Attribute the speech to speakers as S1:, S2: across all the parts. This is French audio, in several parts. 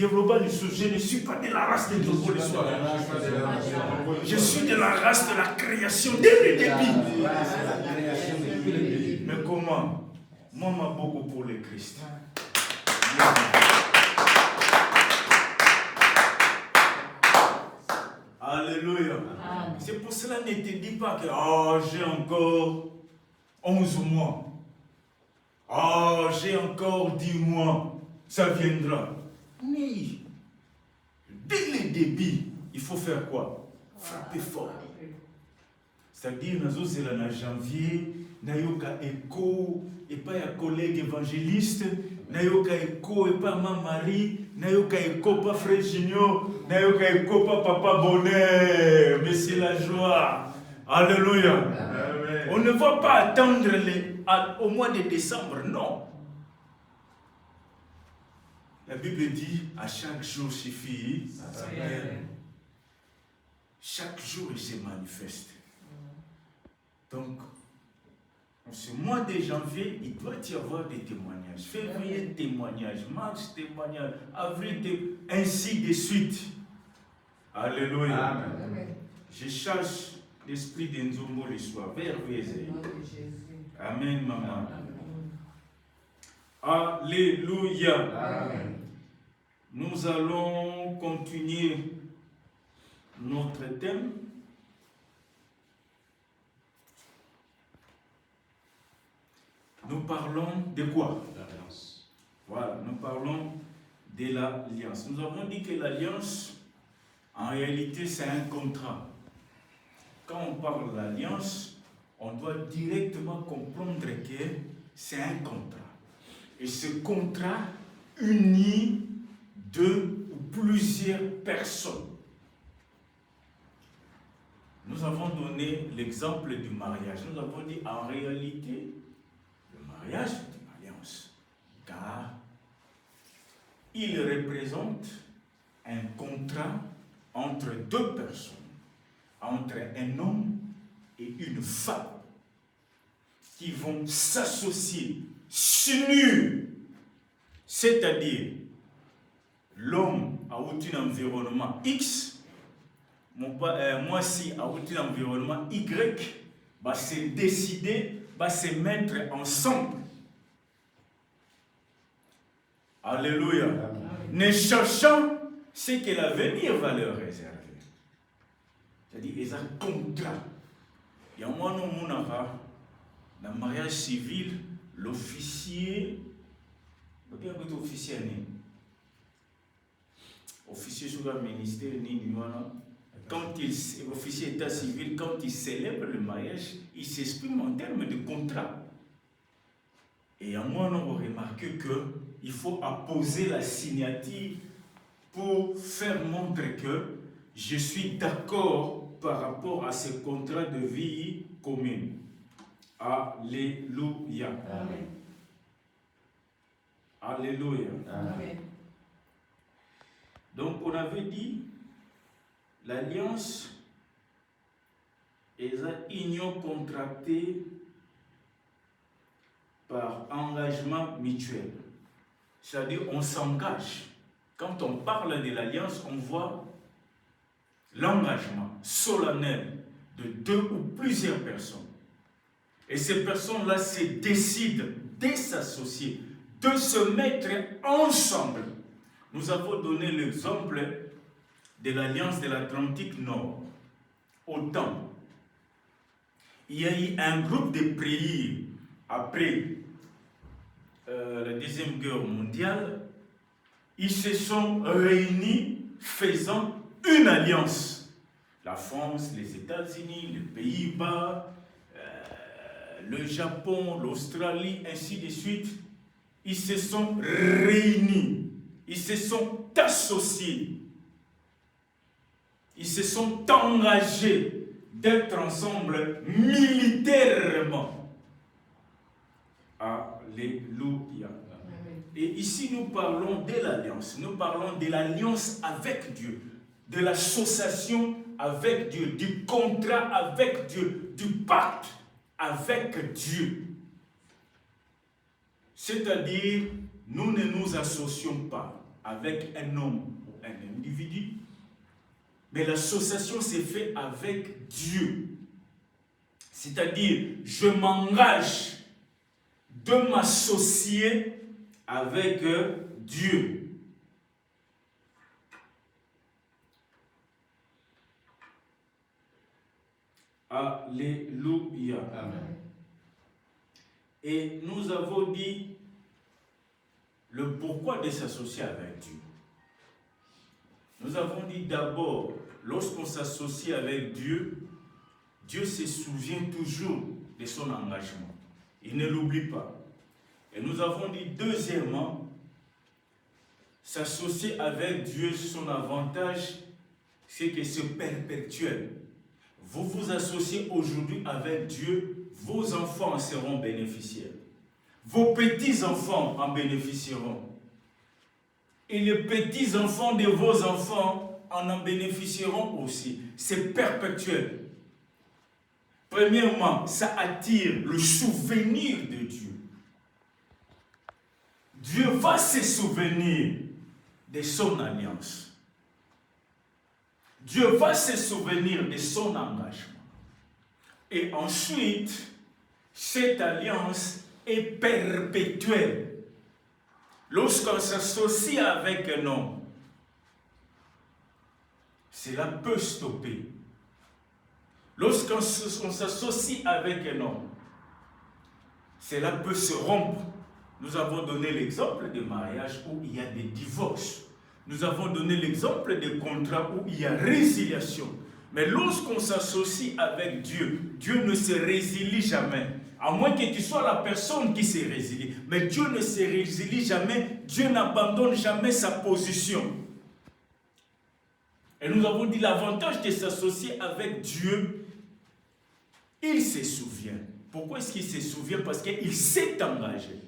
S1: Je ne suis pas de la race de Nzombo le soir. Je suis de la race de la création dès le début. Mais comment? Moi, je beaucoup pour le Christ. Alléluia. C'est pour cela ne te dis pas que j'ai encore 11 mois. J'ai encore 10 mois. Ça viendra. Mais dès le début, il faut faire quoi? Frapper fort. C'est-à-dire, nous sommes en janvier, nous avons écho, et pas un collègue évangéliste, nous avons écho, et pas ma Marie, nous avons écho, pas frère Junior, nous avons écho, pas papa bonheur, mais c'est la joie. Alléluia. Amen. On ne va pas attendre au mois de décembre, non. La Bible dit, à chaque jour suffit sa peine. Chaque jour, il se manifeste. Donc, en ce mois de janvier, il doit y avoir des témoignages. Février, témoignages. Mars, témoignages. Avril, ainsi de suite. Alléluia. Amen. Je cherche l'esprit de Nzombo le soir. Vers Amen, maman. Alléluia. Amen. Nous allons continuer notre thème. Nous parlons de quoi? L'alliance. Voilà, nous parlons de l'alliance. Nous avons dit que l'alliance, en réalité, c'est un contrat. Quand on parle de l'alliance, on doit directement comprendre que c'est un contrat. Et ce contrat unit deux ou plusieurs personnes. Nous avons donné l'exemple du mariage. Nous avons dit en réalité, le mariage est une alliance, car il représente un contrat entre deux personnes, entre un homme et une femme, qui vont s'associer, s'unir, c'est-à-dire l'homme a un environnement X, moi si a un environnement Y, va se décider, va se mettre ensemble. Alléluia. Amen. Ne cherchant ce que l'avenir va leur réserver. C'est-à-dire, ils ont un contrat. Il y a un moment dans le mariage civil, l'officier, officier sur le ministère, quand l'officier état civil, quand il célèbre le mariage, il s'exprime en termes de contrat. Et à moi, on va remarquer qu'il faut apposer la signature pour faire montrer que je suis d'accord par rapport à ce contrat de vie commune. Alléluia. Amen. Alléluia. Amen. Donc, on avait dit, l'alliance est une union contractée par engagement mutuel. C'est-à-dire, on s'engage. Quand on parle de l'alliance, on voit l'engagement solennel de deux ou plusieurs personnes. Et ces personnes-là se décident de s'associer, de se mettre ensemble. Nous avons donné l'exemple de l'Alliance de l'Atlantique Nord. OTAN. Il y a eu un groupe de pays après la Deuxième Guerre mondiale. Ils se sont réunis faisant une alliance. La France, les États-Unis, les Pays-Bas, le Japon, l'Australie, ainsi de suite. Ils se sont réunis. Ils se sont associés. Ils se sont engagés d'être ensemble militairement. Alléluia. Et ici, nous parlons de l'alliance. Nous parlons de l'alliance avec Dieu, de l'association avec Dieu, du contrat avec Dieu, du pacte avec Dieu. C'est-à-dire, nous ne nous associons pas avec un homme ou un individu, mais l'association s'est faite avec Dieu. C'est-à-dire, je m'engage de m'associer avec Dieu. Alléluia. Amen. Et nous avons dit le pourquoi de s'associer avec Dieu. Nous avons dit d'abord, lorsqu'on s'associe avec Dieu, Dieu se souvient toujours de son engagement. Il ne l'oublie pas. Et nous avons dit deuxièmement, s'associer avec Dieu, son avantage, c'est que c'est perpétuel. Vous vous associez aujourd'hui avec Dieu, vos enfants en seront bénéficiaires. Vos petits-enfants en bénéficieront. Et les petits-enfants de vos enfants en bénéficieront aussi. C'est perpétuel. Premièrement, ça attire le souvenir de Dieu. Dieu va se souvenir de son alliance. Dieu va se souvenir de son engagement. Et ensuite, cette alliance est perpétuelle. Lorsqu'on s'associe avec un homme, cela peut stopper. Lorsqu'on s'associe avec un homme, cela peut se rompre. Nous avons donné l'exemple de mariage où il y a des divorces. Nous avons donné l'exemple de contrats où il y a résiliation. Mais lorsqu'on s'associe avec Dieu, Dieu ne se résilie jamais. À moins que tu sois la personne qui se résilie. Mais Dieu ne se résilie jamais. Dieu n'abandonne jamais sa position. Et nous avons dit l'avantage de s'associer avec Dieu, il se souvient. Pourquoi est-ce qu'il se souvient? Parce qu'il s'est engagé.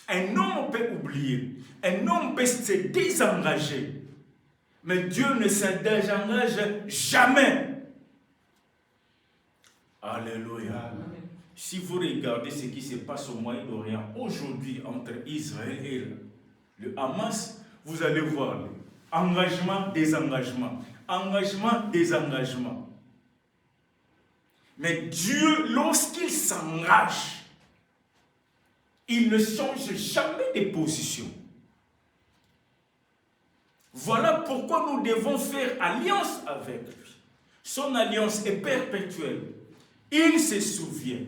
S1: Un homme peut oublier. Un homme peut se désengager. Mais Dieu ne se désengage jamais. Alléluia. Amen. Si vous regardez ce qui se passe au Moyen-Orient aujourd'hui entre Israël et le Hamas, vous allez voir engagement, désengagement. Engagement, désengagement. Mais Dieu, lorsqu'il s'engage, il ne change jamais de position. Voilà pourquoi nous devons faire alliance avec lui. Son alliance est perpétuelle. Il se souvient.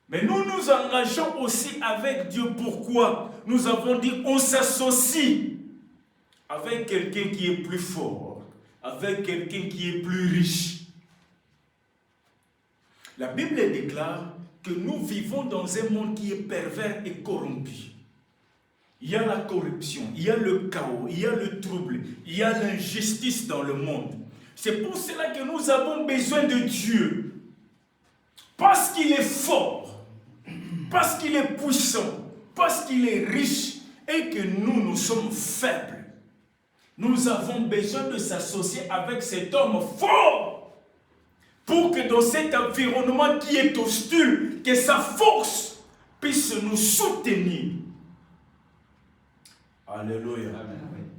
S1: Mais nous nous engageons aussi avec Dieu. Pourquoi? Nous avons dit on s'associe avec quelqu'un qui est plus fort, avec quelqu'un qui est plus riche. La Bible déclare que nous vivons dans un monde qui est pervers et corrompu. Il y a la corruption, il y a le chaos, il y a le trouble, il y a l'injustice dans le monde. C'est pour cela que nous avons besoin de Dieu. Parce qu'il est fort, parce qu'il est puissant, parce qu'il est riche et que nous sommes faibles. Nous avons besoin de s'associer avec cet homme fort pour que dans cet environnement qui est hostile, que sa force puisse nous soutenir. Alléluia. Amen.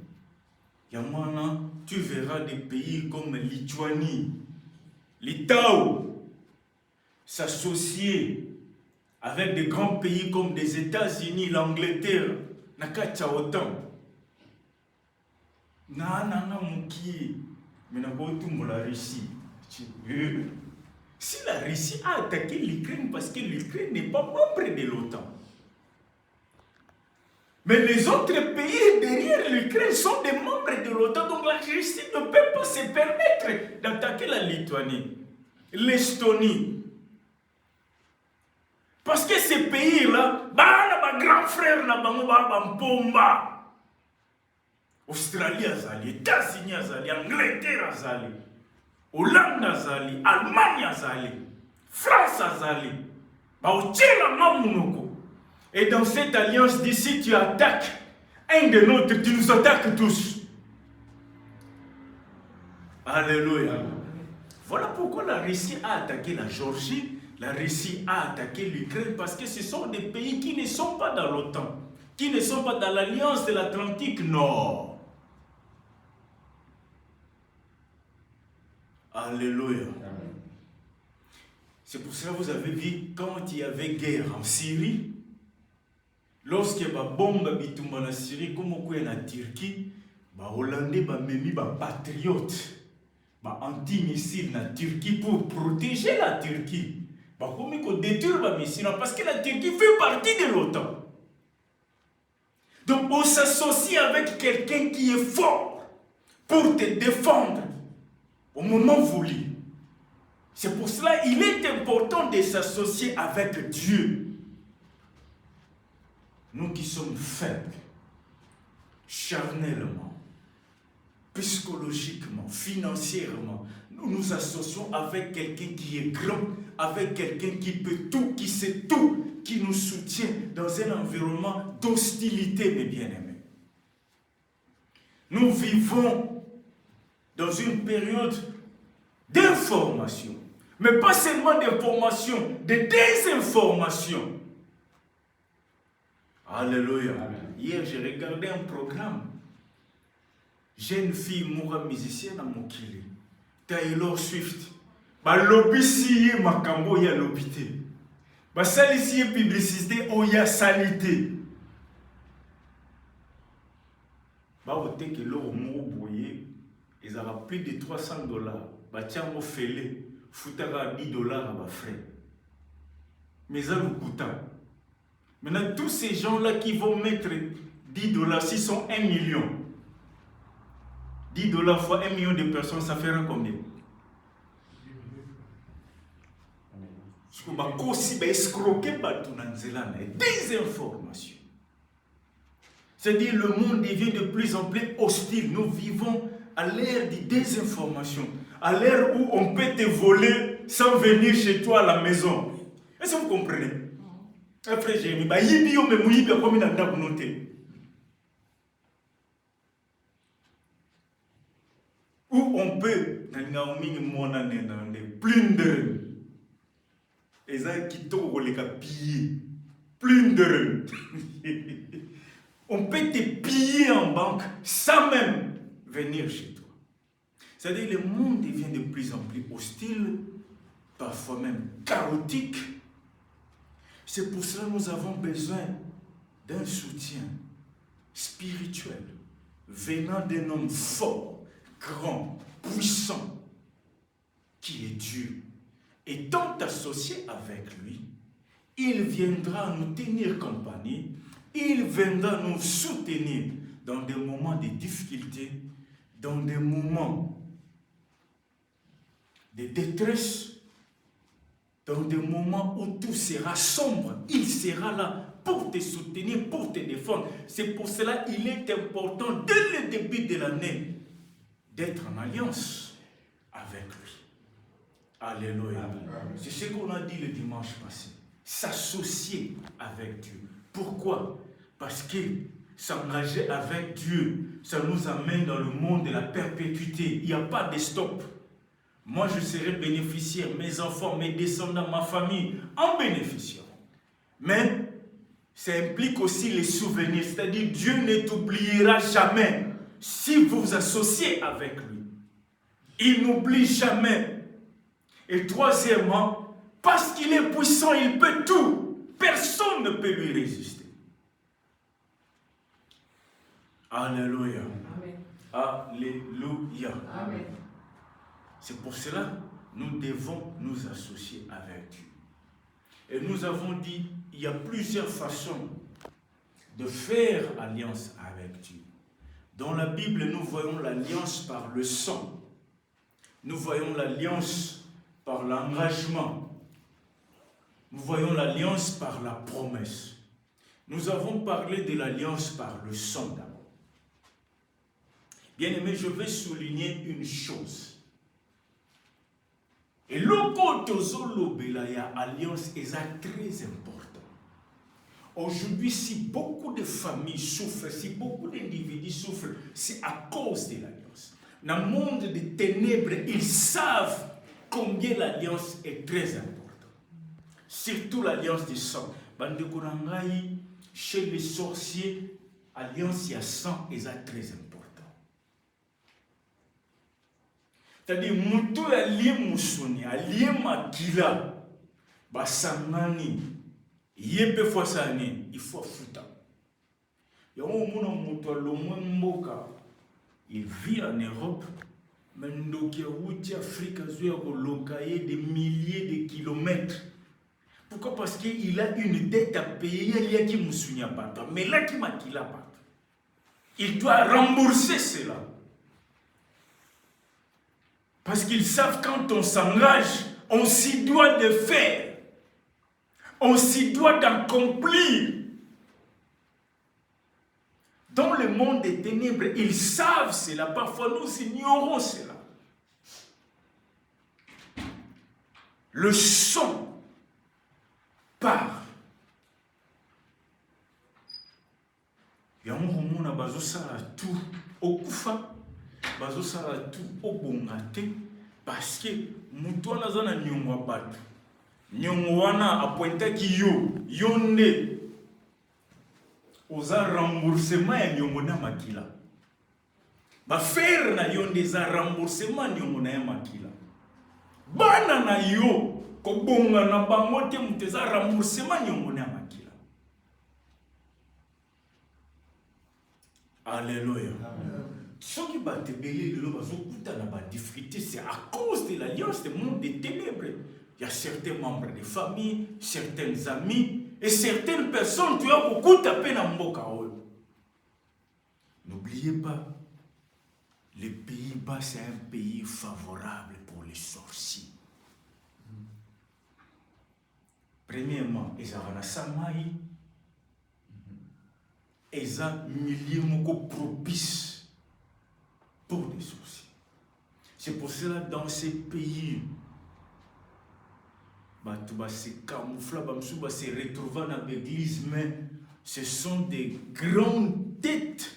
S1: Yamana, tu verras des pays comme Lituanie, Litao, s'associer avec des grands pays comme les États-Unis, l'Angleterre, Nakacha autant. Nana Mouki, mais n'a pas la Russie. Si la Russie a attaqué l'Ukraine parce que l'Ukraine n'est pas membre de l'OTAN. Mais les autres pays derrière l'Ukraine sont des membres de l'OTAN, donc la Russie ne peut pas se permettre d'attaquer la Lituanie, l'Estonie. Parce que ces pays-là, les grands frères, Australie, États-Unis, Angleterre, Hollande, Allemagne, France, et dans cette alliance d'ici, tu attaques un de nôtres, tu nous attaques tous. Alléluia. Voilà pourquoi la Russie a attaqué la Géorgie, la Russie a attaqué l'Ukraine, parce que ce sont des pays qui ne sont pas dans l'OTAN. qui ne sont pas dans l'alliance de l'Atlantique Nord. Alléluia.
S2: Amen.
S1: C'est pour cela que vous avez vu quand il y avait guerre en Syrie, lorsqu'il y a une bombe bitumba en Syrie, comme on a en Turquie, les Hollandais ont mis des patriotes, des anti-missiles en Turquie pour protéger la Turquie. Comme ils détruisent les missiles, parce que la Turquie fait partie de l'OTAN. Donc on s'associe avec quelqu'un qui est fort pour te défendre au moment voulu. C'est pour cela qu'il est important de s'associer avec Dieu. Nous qui sommes faibles, charnellement, psychologiquement, financièrement, nous nous associons avec quelqu'un qui est grand, avec quelqu'un qui peut tout, qui sait tout, qui nous soutient dans un environnement d'hostilité, mes bien-aimés. Nous vivons dans une période d'information, mais pas seulement d'information, de désinformation. Alléluia.
S2: Amen.
S1: Hier, j'ai regardé un programme. Jeune fille moura musicienne à Mokili. Taylor Swift. Ba lobby si makambo ya lobité. Ba salisi publicité o ya salité. Ba ote que l'eau mo boye, ils aura plus de $300. Ba tiango fele, futara $10 à ba frais. Mais ça nous coûte. Maintenant, tous ces gens-là qui vont mettre $10, s'ils sont 1 million, $10 fois 1 million de personnes, ça fera combien? Des informations. C'est-à-dire le monde devient de plus en plus hostile. Nous vivons à l'ère des désinformations, à l'ère où on peut te voler sans venir chez toi à la maison. Est-ce que vous comprenez? Frère Jérémie, où on peut plunder et ça qui piller plunder. On peut te piller en banque sans même venir chez toi. C'est-à-dire le monde devient de plus en plus hostile, parfois même chaotique. C'est pour cela que nous avons besoin d'un soutien spirituel venant d'un homme fort, grand, puissant, qui est Dieu. Étant associé avec lui, il viendra nous tenir compagnie, il viendra nous soutenir dans des moments de difficulté, dans des moments de détresse, dans des moments où tout sera sombre. Il sera là pour te soutenir, pour te défendre. C'est pour cela qu'il est important, dès le début de l'année, d'être en alliance avec lui. Alléluia. C'est ce qu'on a dit le dimanche passé. S'associer avec Dieu. Pourquoi? Parce que s'engager avec Dieu, ça nous amène dans le monde de la perpétuité. Il n'y a pas de stop. Moi, je serai bénéficiaire, mes enfants, mes descendants, ma famille en bénéficieront. Mais ça implique aussi les souvenirs, c'est-à-dire Dieu ne t'oubliera jamais si vous vous associez avec lui. Il n'oublie jamais. Et troisièmement, parce qu'il est puissant, il peut tout. Personne ne peut lui résister. Alléluia.
S2: Amen.
S1: Alléluia.
S2: Amen.
S1: C'est pour cela que nous devons nous associer avec Dieu. Et nous avons dit, il y a plusieurs façons de faire alliance avec Dieu. Dans la Bible, nous voyons l'alliance par le sang. Nous voyons l'alliance par l'engagement. Nous voyons l'alliance par la promesse. Nous avons parlé de l'alliance par le sang d'abord. Bien aimé, je vais souligner une chose. Et l'alliance est très important. Aujourd'hui, si beaucoup de familles souffrent, si beaucoup d'individus souffrent, c'est à cause de l'alliance. Dans le monde des ténèbres, ils savent combien l'alliance est très importante. Surtout l'alliance du sang. chez les sorciers, alliance ya sang est très important. C'est-à-dire, muto allié musuni, allié makila, basangani, yebe fwasani, il faut fouta. Yamo muna muto alomwe mboka, il vit en Europe, mais ndoki wuti Afrique zuya kolokaye des milliers de kilomètres. Pourquoi? Parce qu'il a une dette à payer, il y a qui moussounia pas, mais là qui m'a qu'il a pas. Il doit rembourser cela. Parce qu'ils savent quand on s'engage, on s'y doit de faire. On s'y doit d'accomplir. Dans le monde des ténèbres, ils savent cela. Parfois, nous ignorons cela. Le son part. Yango mona bazo sala tout au kufa, bazo sala tout au bongate parce que mutu wana zana nyongwa batu. Nyongwa wana apointa ki yo nde oza remboursement ya nyongo na makila. Ba faire na yo nde za remboursement nyongo na ya makila. Bana na yo kobonga na bango te muteza remboursement nyongo na makila. Alléluia. Ceux qui battent belé le bazokuta na ba difficulté, c'est à cause de l'alliance du monde des ténèbres. Il y a certains membres de famille, certains amis et certaines personnes qui ont beaucoup tapé dans mboka. N'oubliez pas, les Pays-Bas c'est un pays favorable pour les sorciers. Premièrement, ils ont la Samaï, ils ont milieu moko propice pour les sorciers. C'est pour cela dans ces pays, se camoufler, se retrouver dans l'église, mais ce sont des grandes têtes.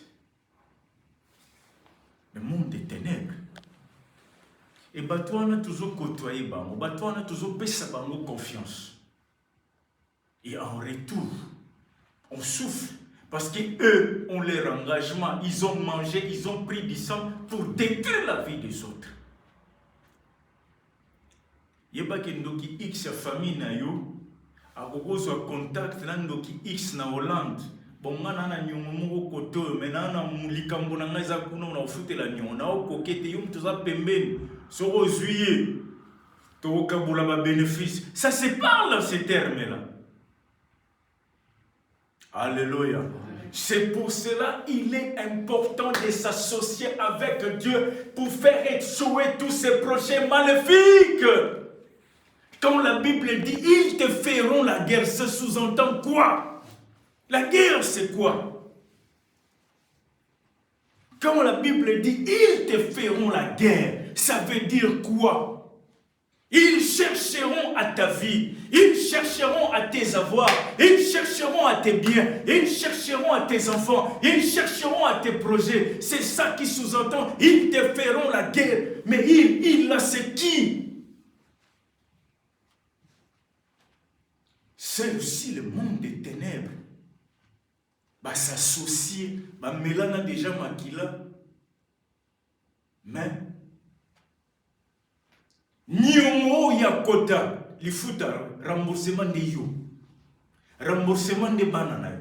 S1: Le monde des ténèbres. Et on a toujours côtoyé, on a toujours payé confiance. Et en retour, on souffre. Parce qu'eux ont leur engagement, ils ont mangé, ils ont pris du sang pour détruire la vie des autres. Il n'y a pas que X famille na yo, a un contact nandoki X na Hollande. Bon, on a un nyongo koto, mais on a un likambo na ngaza kuna on a foutu la nyongo, na o kokete yum toza pembeni, soro juillet, to kabula ba bénéfice. Ça se parle ces termes-là. Alléluia. C'est pour cela qu'il est important de s'associer avec Dieu pour faire échouer tous ces projets maléfiques. Quand la Bible dit ils te feront la guerre, ça sous-entend quoi? La guerre, c'est quoi? Quand la Bible dit ils te feront la guerre, ça veut dire quoi? Ils chercheront à ta vie, ils chercheront à tes avoirs, ils chercheront à tes biens, ils chercheront à tes enfants, ils chercheront à tes projets. C'est ça qui sous-entend, ils te feront la guerre. Mais il là, c'est qui? C'est aussi le monde des ténèbres. Bah, s'associer, bah, Mélana déjà maquilla. Mais Nyongo yakota, li futa, remboursement de yo, remboursement de banana,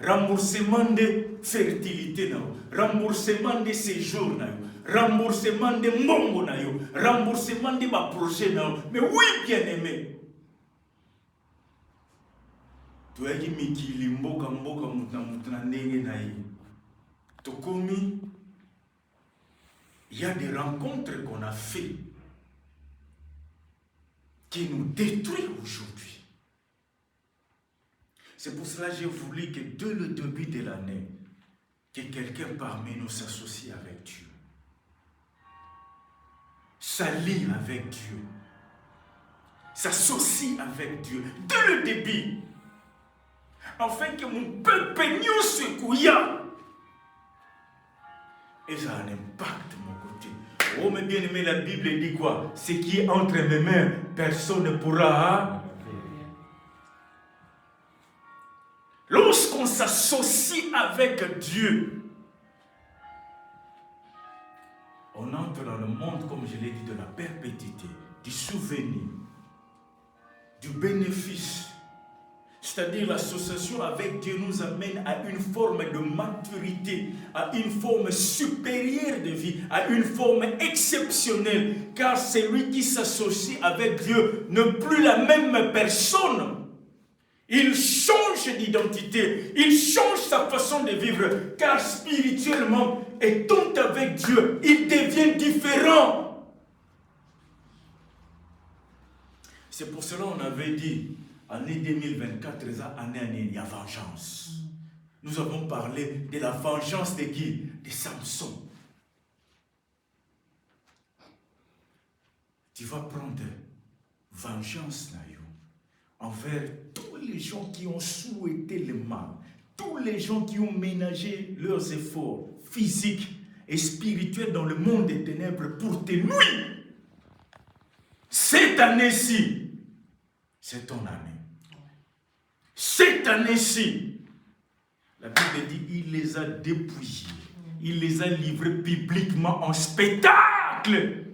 S1: remboursement de fertilité, remboursement de séjour, remboursement de mongo, remboursement de ma projet. Mais oui, bien aimé. Tu as dit Miki Limboka Mboka Moutna Nenge Naï. Tokomi, il y a des rencontres qu'on a fait qui nous détruit aujourd'hui. C'est pour cela que j'ai voulu que dès le début de l'année, que quelqu'un parmi nous s'associe avec Dieu. S'allie avec Dieu. S'associe avec Dieu. Dès le début. Afin que mon peuple nous secouille. Et ça a un impact de mon côté. Oh, mais bien aimé, la Bible dit quoi? Ce qui est entre mes mains, personne ne pourra. Lorsqu'on s'associe avec Dieu, on entre dans le monde, comme je l'ai dit, de la perpétuité, du souvenir, du bénéfice. C'est-à-dire l'association avec Dieu nous amène à une forme de maturité, à une forme supérieure de vie, à une forme exceptionnelle. Car celui qui s'associe avec Dieu n'est plus la même personne. Il change d'identité, il change sa façon de vivre. Car spirituellement, étant avec Dieu, il devient différent. C'est pour cela qu'on avait dit, année 2024, année, il y a vengeance. Nous avons parlé de la vengeance de qui? De Samson. Tu vas prendre vengeance, Nayo, envers tous les gens qui ont souhaité le mal, tous les gens qui ont ménagé leurs efforts physiques et spirituels dans le monde des ténèbres pour te nuire. Cette année-ci, c'est ton année. Cette année-ci, la Bible dit, il les a dépouillés. Il les a livrés publiquement en spectacle.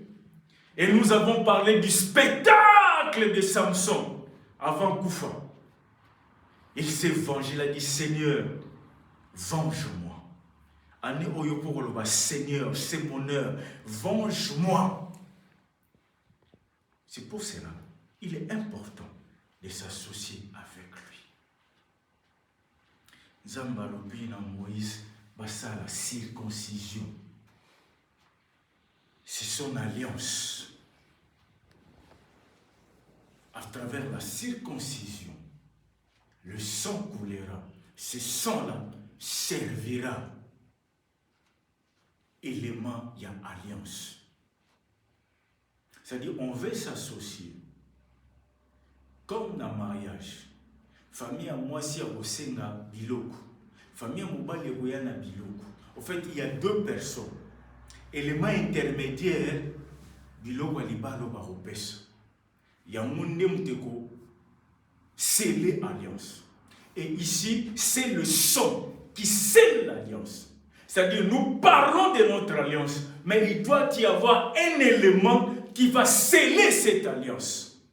S1: Et nous avons parlé du spectacle de Samson avant Koufa. Il s'est vengé, il a dit, Seigneur, venge-moi. Année Oyoporoba, Seigneur, c'est mon heure, venge-moi. C'est pour cela, il est important de s'associer avec lui. Zambalobi na Moïse, basa la circoncision. C'est son alliance. À travers la circoncision, le sang coulera. Ce sang-là servira. Élément, il y a alliance. C'est-à-dire, on veut s'associer. Comme dans le mariage. Famille à moi, si à Bosenga, Biloko. Famille à Mobali, Boyana, Biloko. En fait, il y a deux personnes. Élément intermédiaire, Biloko, Alibalo, Baropes. Il y a un Mteko, c'est l'alliance. Et ici, c'est le sang qui scelle l'alliance. C'est-à-dire, nous parlons de notre alliance, mais il doit y avoir un élément qui va sceller cette alliance.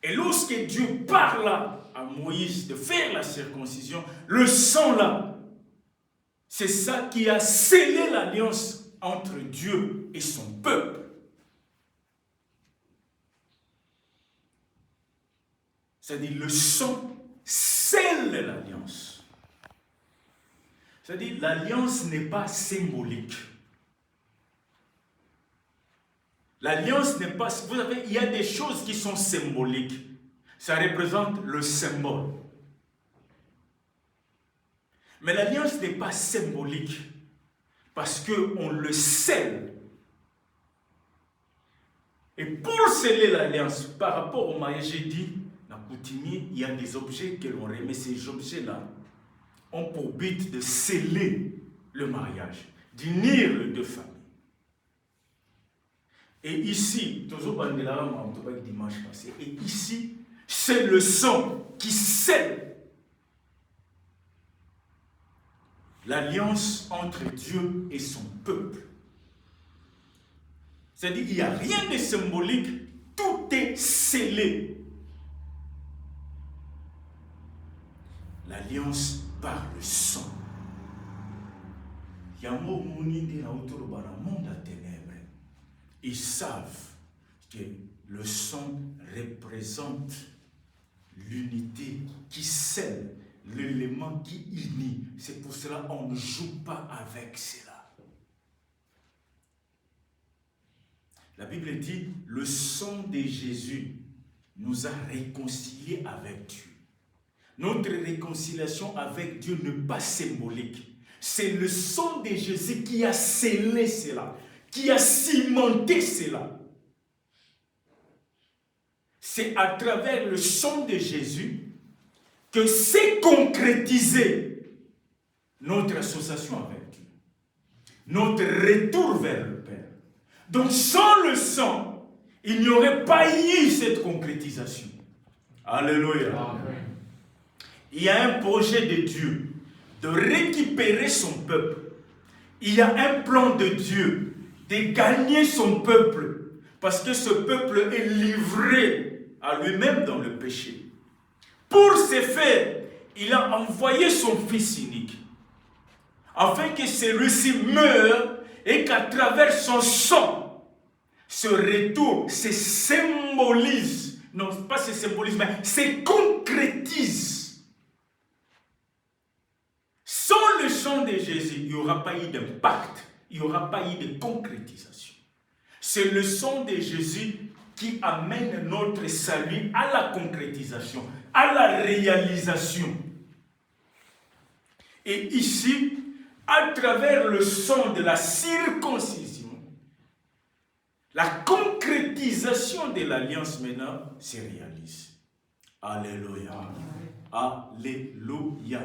S1: Et lorsque Dieu parle à Moïse de faire la circoncision, le sang là, c'est ça qui a scellé l'alliance entre Dieu et son peuple. C'est-à-dire le sang scelle l'alliance. C'est-à-dire l'alliance n'est pas symbolique. L'alliance n'est pas... Vous savez, il y a des choses qui sont symboliques. Ça représente le symbole. Mais l'alliance n'est pas symbolique parce qu'on le scelle. Et pour sceller l'alliance, par rapport au mariage, j'ai dit, dans coutumier, il y a des objets que l'on remet. Ces objets-là ont pour but de sceller le mariage, d'unir les deux familles. Et ici, dimanche passé, et ici, c'est le sang qui scelle l'alliance entre Dieu et son peuple. C'est-à-dire qu'il n'y a rien de symbolique, tout est scellé. L'alliance par le sang. Il y a un mot mouni dans le monde à ténèbres. Ils savent que le sang représente l'unité qui scelle, l'élément qui unit. C'est pour cela qu'on ne joue pas avec cela. La Bible dit, le sang de Jésus nous a réconciliés avec Dieu. Notre réconciliation avec Dieu n'est pas symbolique. C'est le sang de Jésus qui a scellé cela, qui a cimenté cela. C'est à travers le sang de Jésus que s'est concrétisé notre association avec Dieu, notre retour vers le Père. Donc sans le sang, il n'y aurait pas eu cette concrétisation. Alléluia. Amen. il y a un projet de Dieu de récupérer son peuple. Il y a un plan de Dieu de gagner son peuple parce que ce peuple est livré à lui-même dans le péché. Pour ce faire, il a envoyé son Fils unique afin que celui-ci meure et qu'à travers son sang, ce retour se symbolise, non pas se symbolise, mais se concrétise. Sans le sang de Jésus, il n'y aura pas eu d'impact, il n'y aura pas eu de concrétisation. C'est le sang de Jésus qui amène notre salut à la concrétisation, à la réalisation. Et ici, à travers le sang de la circoncision, la concrétisation de l'alliance maintenant se réalise. Alléluia. Alléluia.